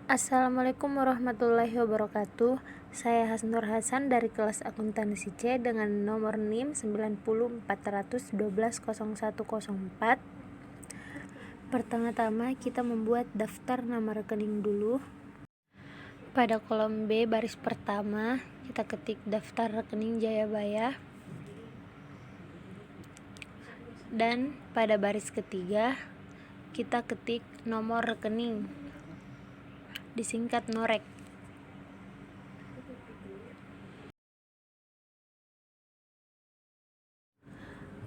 Assalamualaikum warahmatullahi wabarakatuh. Saya Hasnur Hasan dari kelas akuntansi C dengan nomor NIM 9041210104. Pertama-tama kita membuat daftar nama rekening dulu. Pada kolom B baris pertama kita ketik daftar rekening Jayabaya. Dan pada baris ketiga kita ketik nomor rekening, disingkat NOREK.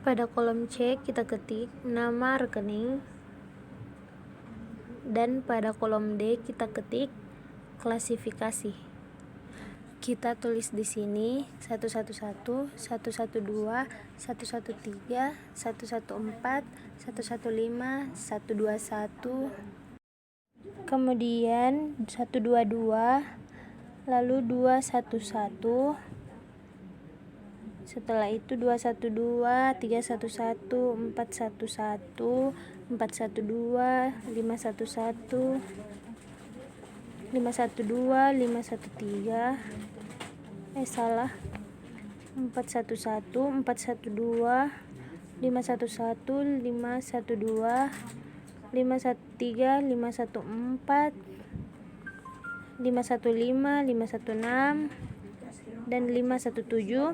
Pada kolom C kita ketik nama rekening, dan pada kolom D kita ketik klasifikasi. Kita tulis di sini 111, 112, 113, 114, 115, 121, kemudian 122, lalu 211, setelah itu 212, 311, 411, 412, 511, 512, 513, 411, 412, 511, 512, 513, 514, 515, 516, dan 517.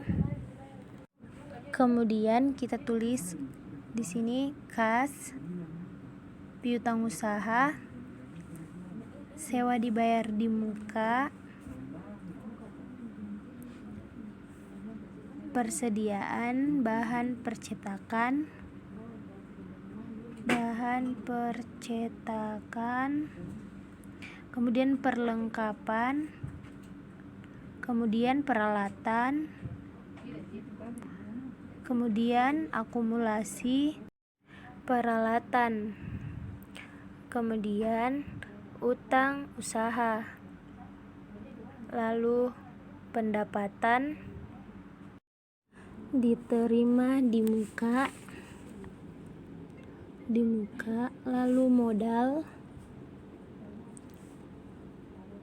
Kemudian kita tulis di sini kas, piutang usaha, sewa dibayar di muka, persediaan bahan percetakan, kemudian perlengkapan, kemudian peralatan, kemudian akumulasi peralatan, kemudian utang usaha, lalu pendapatan diterima di muka, lalu modal,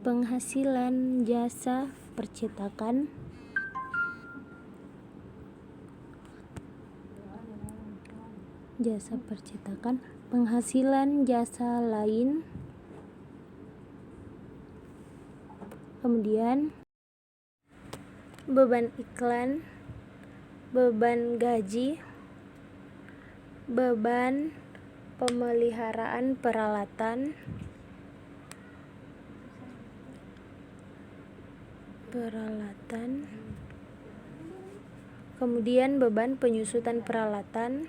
penghasilan jasa percetakan, penghasilan jasa lain, kemudian beban iklan, beban gaji, beban pemeliharaan peralatan, kemudian beban penyusutan peralatan,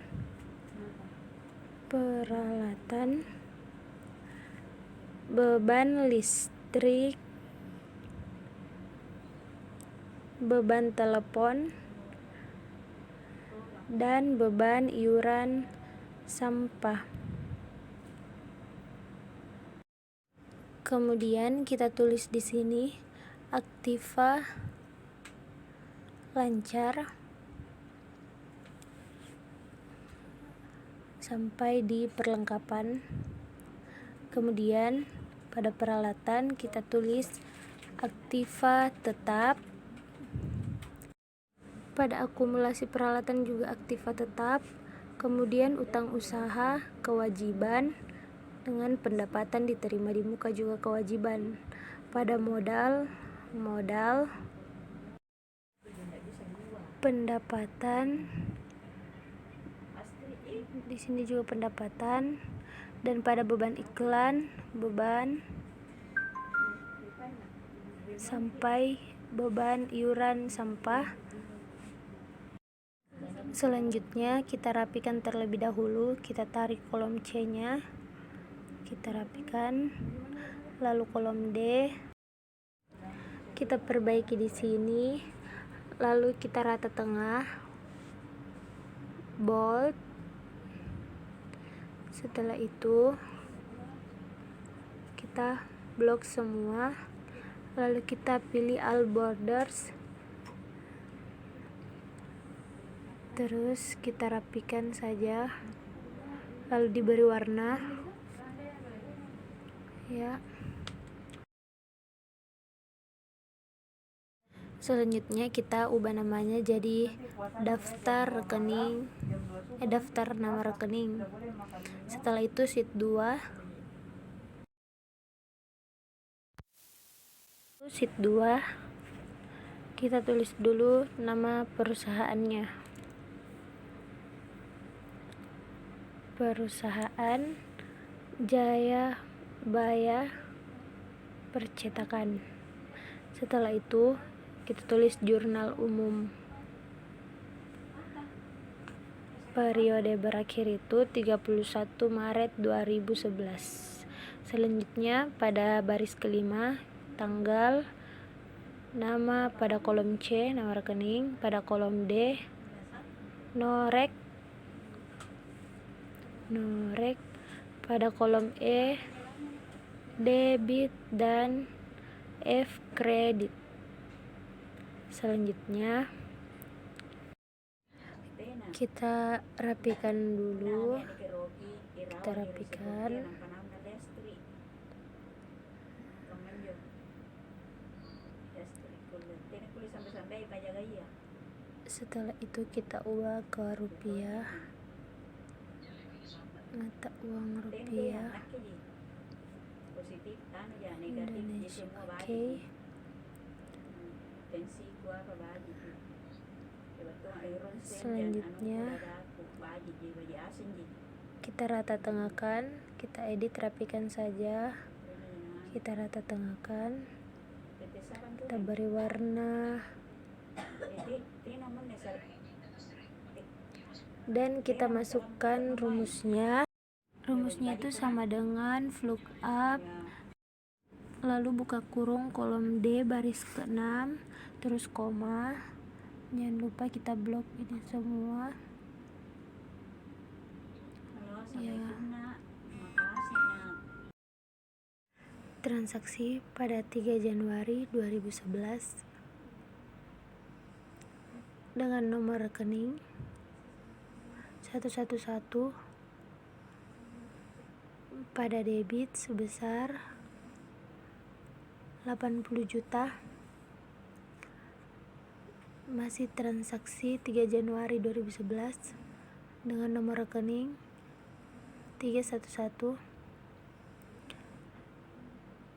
beban listrik, beban telepon, dan beban iuran sampah. Kemudian kita tulis di sini aktiva lancar sampai di perlengkapan. Kemudian pada peralatan kita tulis aktiva tetap. Pada akumulasi peralatan juga aktiva tetap. Kemudian utang usaha kewajiban, dengan pendapatan diterima di muka juga kewajiban. Pada modal, pendapatan, di sini juga pendapatan, dan pada beban iklan, sampai beban iuran sampah. Selanjutnya kita rapikan terlebih dahulu. Kita tarik kolom C-nya, kita rapikan, lalu kolom D kita perbaiki di sini, lalu kita rata tengah, bold. Setelah itu kita blok semua, lalu kita pilih all borders, terus kita rapikan saja, lalu diberi warna ya. Selanjutnya kita ubah namanya jadi daftar nama rekening. Setelah itu sheet 2 kita tulis dulu nama perusahaannya. Perusahaan Jaya Baya Percetakan. Setelah itu kita tulis jurnal umum. Periode berakhir itu 31 Maret 2011. Selanjutnya pada baris kelima, tanggal, nama pada kolom C, nama rekening, pada kolom D, norek, pada kolom E, debit, dan F, kredit. Selanjutnya kita rapikan dulu. Setelah itu kita ubah ke rupiah, mata uang rupiah Indonesia. Oke. Selanjutnya kita rata tengahkan, kita edit rapikan saja. Kita rata tengahkan, kita beri warna, dan kita masukkan rumusnya. Rumusnya itu sama dengan VLOOKUP, lalu buka kurung kolom D baris ke-6, terus koma. Jangan lupa kita blok ini semua ya. Transaksi pada 3 Januari 2011 dengan nomor rekening 111 pada debit sebesar 80 juta. Masih transaksi 3 Januari 2011 dengan nomor rekening 311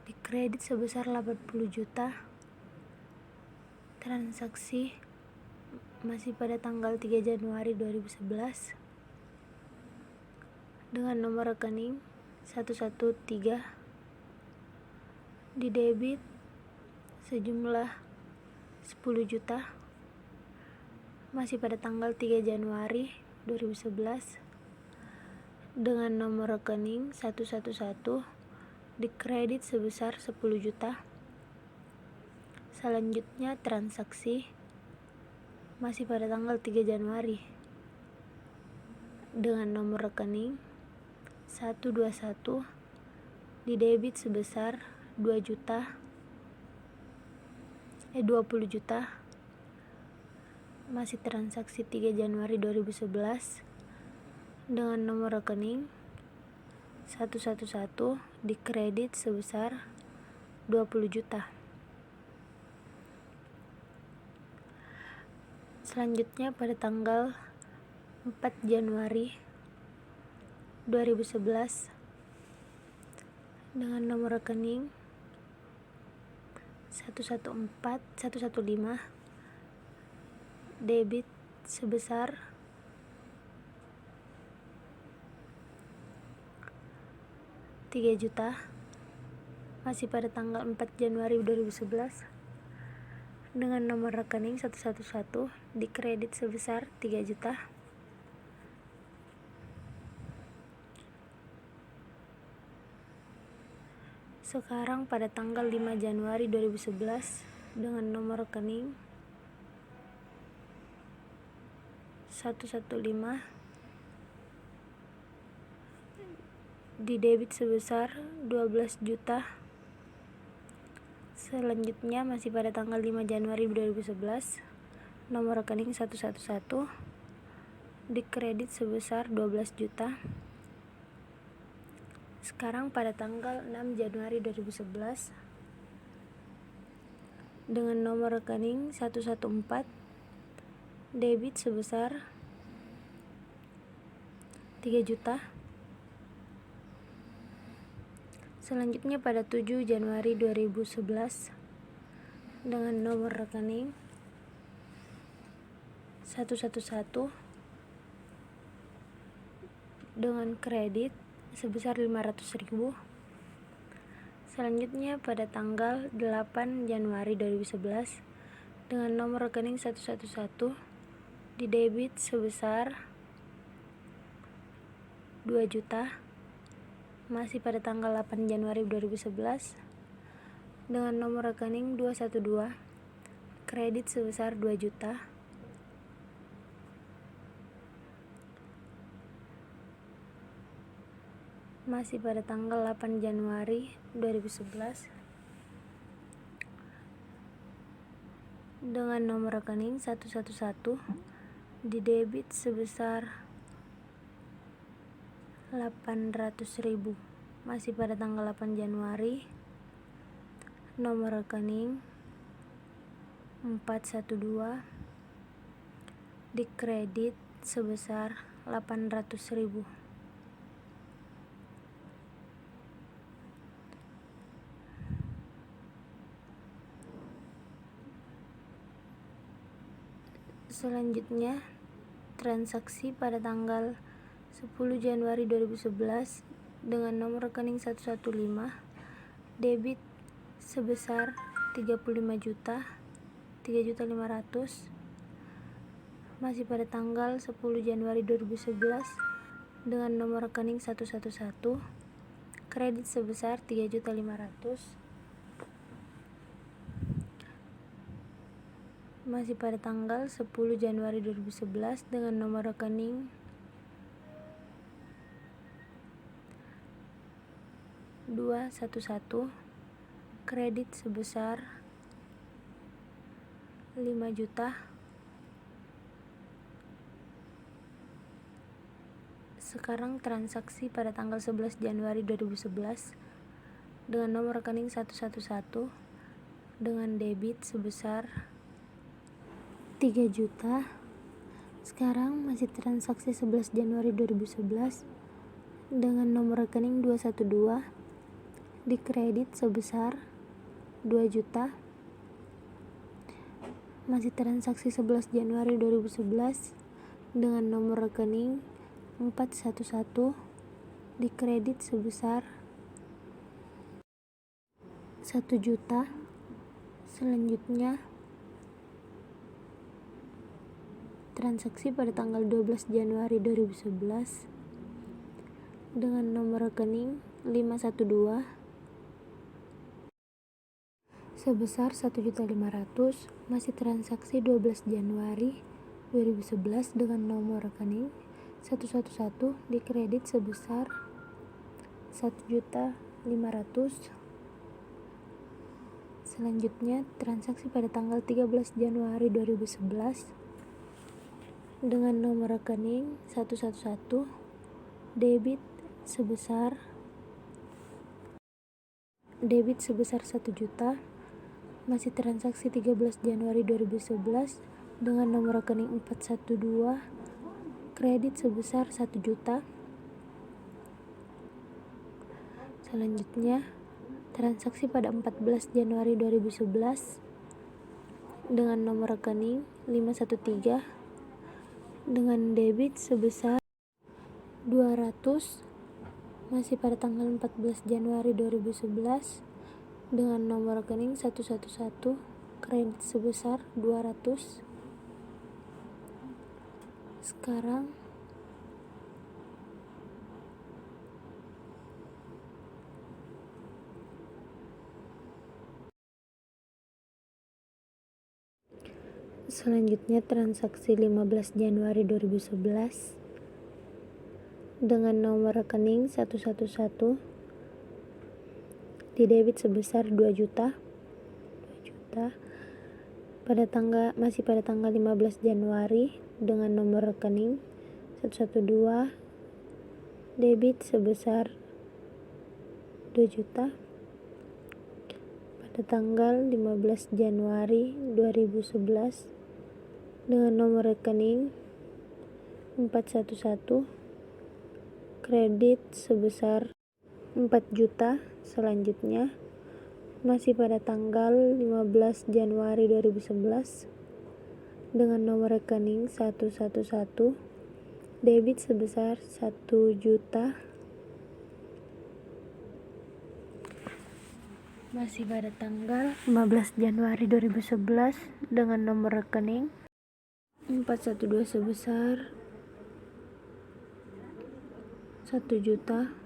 di kredit sebesar 80 juta. Transaksi masih pada tanggal 3 Januari 2011 dengan nomor rekening 113 di debit sejumlah 10 juta. Masih pada tanggal 3 Januari 2011 dengan nomor rekening 111 di kredit sebesar 10 juta. Selanjutnya transaksi masih pada tanggal 3 Januari dengan nomor rekening 121 di debit sebesar 20 juta. Masih transaksi 3 Januari 2011 dengan nomor rekening 111 di kredit sebesar 20 juta. Selanjutnya pada tanggal 4 Januari 2011 dengan nomor rekening 115 debit sebesar 3 juta. Masih pada tanggal 4 Januari 2011 dengan nomor rekening 111 di kredit sebesar 3 juta. Sekarang pada tanggal 5 Januari 2011 dengan nomor rekening 115 di debit sebesar 12 juta. Selanjutnya masih pada tanggal 5 Januari 2011 nomor rekening 111 di kredit sebesar 12 juta. Sekarang pada tanggal 6 Januari 2011 dengan nomor rekening 114 debit sebesar 3 juta. Selanjutnya pada 7 Januari 2011 dengan nomor rekening 111 dengan kredit sebesar 500.000. Selanjutnya pada tanggal 8 Januari 2011 dengan nomor rekening 111 di debit sebesar 2 juta. Masih pada tanggal 8 Januari 2011 dengan nomor rekening 212 kredit sebesar 2 juta. Masih pada tanggal 8 Januari 2011 dengan nomor rekening 111 di debit sebesar 800.000. Masih pada tanggal 8 Januari nomor rekening 412 di kredit sebesar 800.000. Selanjutnya transaksi pada tanggal 10 Januari 2011 dengan nomor rekening 115 debit sebesar 35 juta 3.500.000. Masih pada tanggal 10 Januari 2011 dengan nomor rekening 111 kredit sebesar 3.500.000. Masih pada tanggal 10 Januari 2011 dengan nomor rekening 211 kredit sebesar 5 juta. Sekarang transaksi pada tanggal 11 Januari 2011 dengan nomor rekening 111 dengan debit sebesar 3 juta. Sekarang masih transaksi 11 Januari 2011 dengan nomor rekening 212 di kredit sebesar 2 juta. Masih transaksi 11 Januari 2011 dengan nomor rekening 411 di kredit sebesar 1 juta. Selanjutnya transaksi pada tanggal 12 Januari 2011 dengan nomor rekening 512 sebesar 1.500.000. Masih transaksi 12 Januari 2011 dengan nomor rekening 111 di kredit sebesar 1.500.000. Selanjutnya transaksi pada tanggal 13 Januari 2011 dengan nomor rekening 111 debit sebesar 1 juta. Masih transaksi 13 Januari 2011 dengan nomor rekening 412 kredit sebesar 1 juta. Selanjutnya transaksi pada 14 Januari 2011 dengan nomor rekening 513 dengan debit sebesar 200. Masih pada tanggal 14 Januari 2011 dengan nomor rekening 111 kredit sebesar 200. Sekarang selanjutnya transaksi 15 Januari 2011 dengan nomor rekening 111 di debit sebesar 2 juta. Masih pada tanggal 15 Januari dengan nomor rekening 112 debit sebesar 2 juta. pada tanggal 15 Januari 2011 dengan nomor rekening 411 kredit sebesar 4 juta. Selanjutnya masih pada tanggal 15 Januari 2011 dengan nomor rekening 111 debit sebesar 1 juta. Masih pada tanggal 15 Januari 2011 dengan nomor rekening 412 sebesar 1 juta.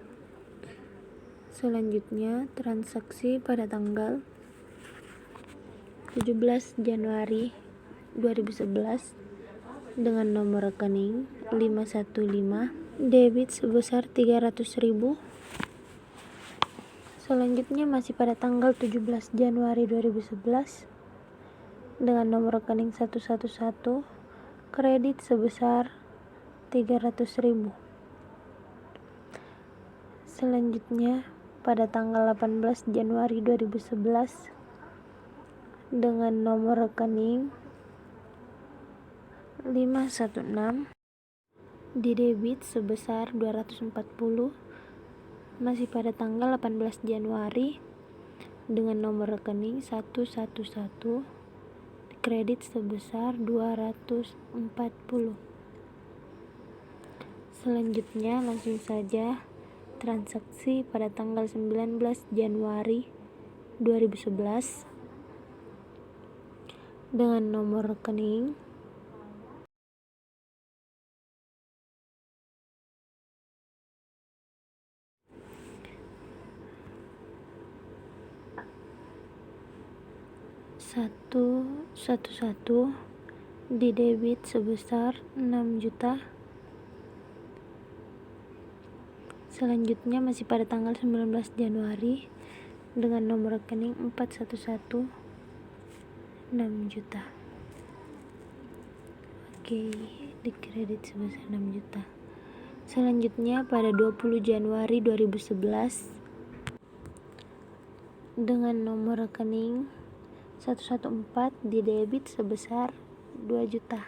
Selanjutnya transaksi pada tanggal 17 Januari 2011 dengan nomor rekening 515 debit sebesar 300.000. Selanjutnya masih pada tanggal 17 Januari 2011 dengan nomor rekening 111 kredit sebesar 300.000. Selanjutnya pada tanggal 18 Januari 2011 dengan nomor rekening 516 di debit sebesar 240. Masih pada tanggal 18 Januari dengan nomor rekening 111 kredit sebesar 240. Selanjutnya langsung saja transaksi pada tanggal 19 Januari 2011 dengan nomor rekening 111 di debit sebesar 6 juta. Selanjutnya masih pada tanggal 19 Januari dengan nomor rekening 411 6 juta. Oke, di kredit sebesar 6 juta. Selanjutnya pada 20 Januari 2011 dengan nomor rekening 114 di debit sebesar 2 juta.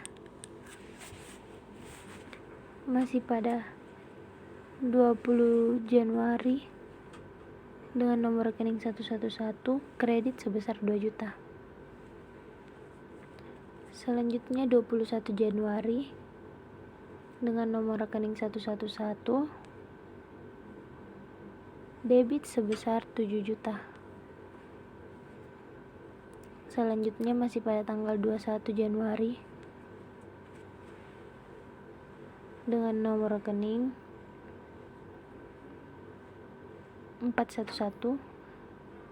Masih pada 20 Januari dengan nomor rekening 111 kredit sebesar 2 juta. Selanjutnya 21 Januari dengan nomor rekening 111 debit sebesar 7 juta. Selanjutnya masih pada tanggal 21 Januari dengan nomor rekening 411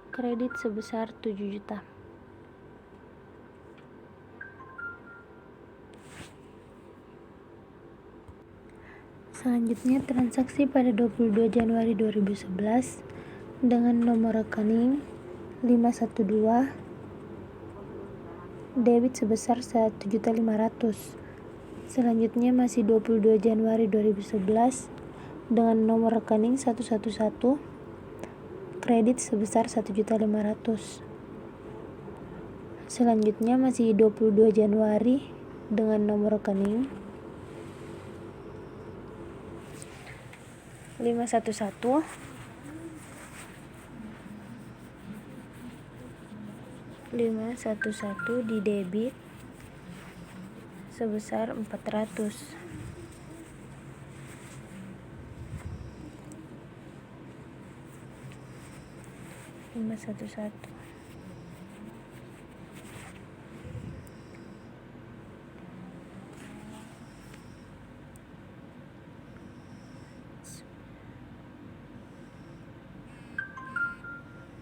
kredit sebesar 7 juta. Selanjutnya transaksi pada 22 Januari 2011 dengan nomor rekening 512 debit sebesar 1.500.000. Selanjutnya masih 22 Januari 2011 dengan nomor rekening 111 kredit sebesar 1.500.000. Selanjutnya masih 22 Januari dengan nomor rekening 511 di debit sebesar 400.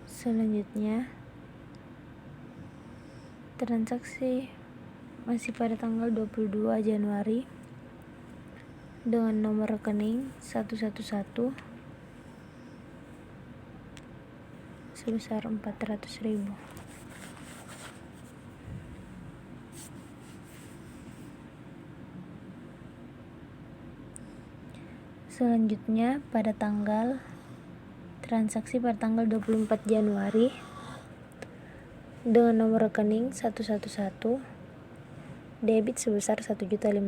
Selanjutnya transaksi masih pada tanggal 22 Januari dengan nomor rekening 111 sebesar 400.000. Selanjutnya transaksi pada tanggal 24 Januari dengan nomor rekening 111 debit sebesar 1.500.000.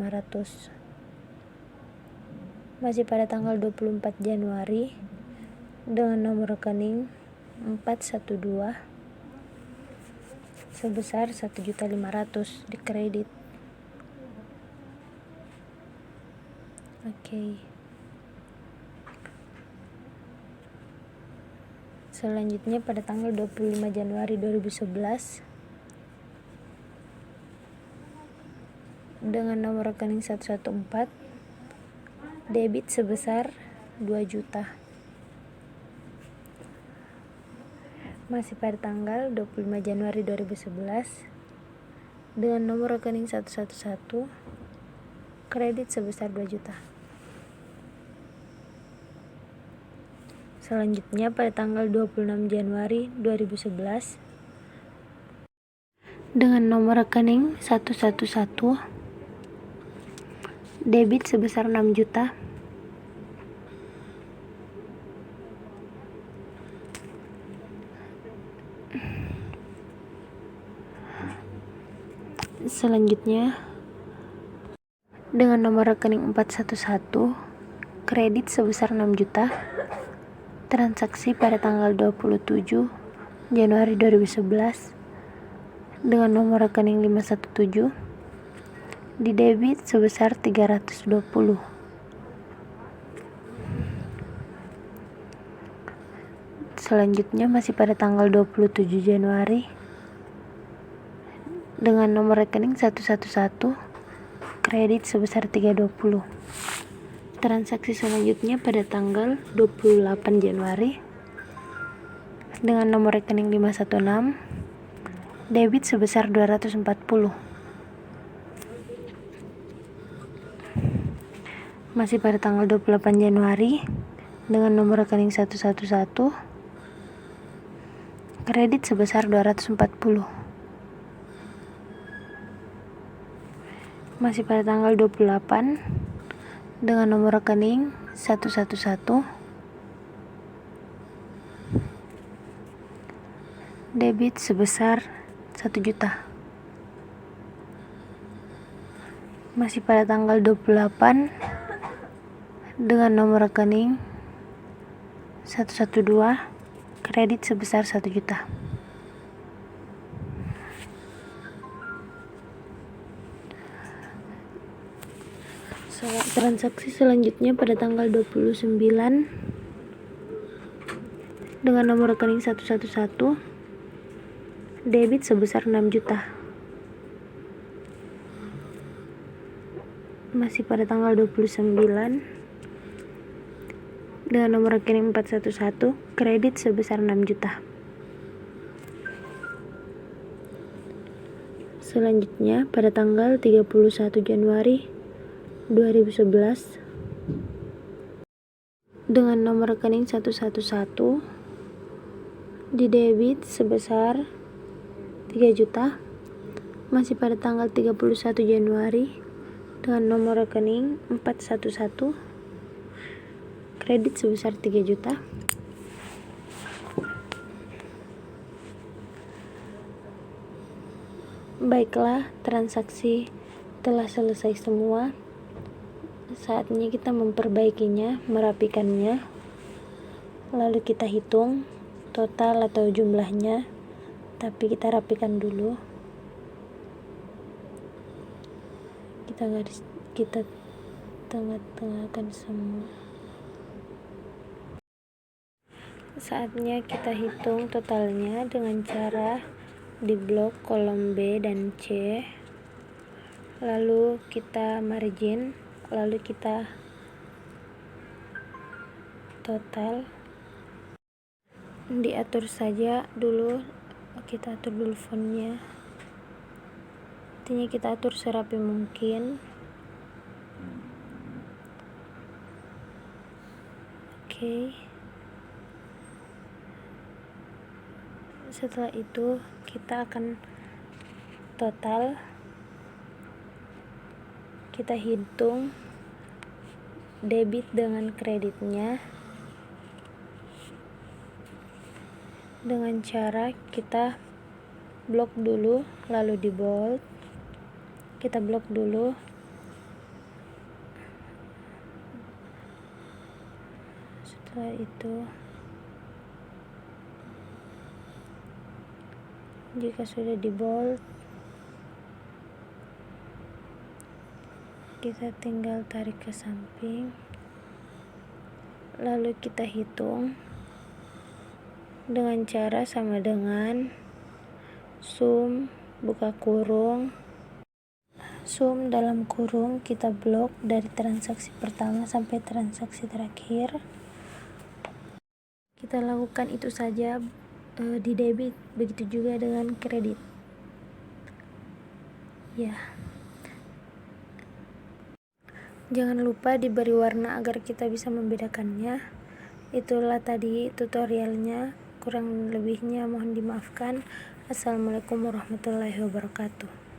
Masih pada tanggal 24 Januari dengan nomor rekening 412 sebesar 1.500.000 di kredit. Oke. Selanjutnya pada tanggal 25 Januari 2011 dengan nomor rekening 114 debit sebesar 2 juta. Masih pada tanggal 25 Januari 2011 dengan nomor rekening 111 kredit sebesar 2 juta. Selanjutnya pada tanggal 26 Januari 2011 dengan nomor rekening 111 debit sebesar 6 juta. Selanjutnya dengan nomor rekening 411 kredit sebesar 6 juta. Transaksi pada tanggal 27 Januari 2011 dengan nomor rekening 517 di debit sebesar 320. Selanjutnya masih pada tanggal 27 Januari dengan nomor rekening 111 kredit sebesar 320. Transaksi selanjutnya pada tanggal 28 Januari dengan nomor rekening 516 debit sebesar 240. Masih pada tanggal 28 Januari dengan nomor rekening 111 kredit sebesar 240. Masih pada tanggal 28 dengan nomor rekening 111 debit sebesar 1 juta. Masih pada tanggal 28 dengan nomor rekening 112 kredit sebesar 1 juta. Transaksi selanjutnya pada tanggal 29 dengan nomor rekening 111 debit sebesar 6 juta. Masih pada tanggal 29 dengan nomor rekening 411 kredit sebesar 6 juta. Selanjutnya pada tanggal 31 Januari 2011 dengan nomor rekening 111 di debit sebesar 3 juta. Masih pada tanggal 31 Januari dengan nomor rekening 411 kredit sebesar 3 juta. Baiklah, transaksi telah selesai semua. Saatnya kita memperbaikinya, merapikannya. Lalu kita hitung total atau jumlahnya, tapi kita rapikan dulu. Kita tengah-tengahkan semua. Saatnya kita hitung totalnya dengan cara di blok kolom B dan C. Lalu kita margin, lalu kita total. Diatur saja dulu, kita atur dulu fontnya. Intinya kita atur serapi mungkin. Oke. Setelah itu kita akan total, kita hitung debit dengan kreditnya dengan cara kita blok dulu, lalu di bold. Kita blok dulu. Setelah itu, jika sudah di bold, kita tinggal tarik ke samping, lalu kita hitung dengan cara sama dengan sum buka kurung, sum dalam kurung, kita blok dari transaksi pertama sampai transaksi terakhir. Kita lakukan itu saja di debit, begitu juga dengan kredit ya. Jangan lupa diberi warna agar kita bisa membedakannya. Itulah tadi tutorialnya, kurang lebihnya mohon dimaafkan. Assalamualaikum warahmatullahi wabarakatuh.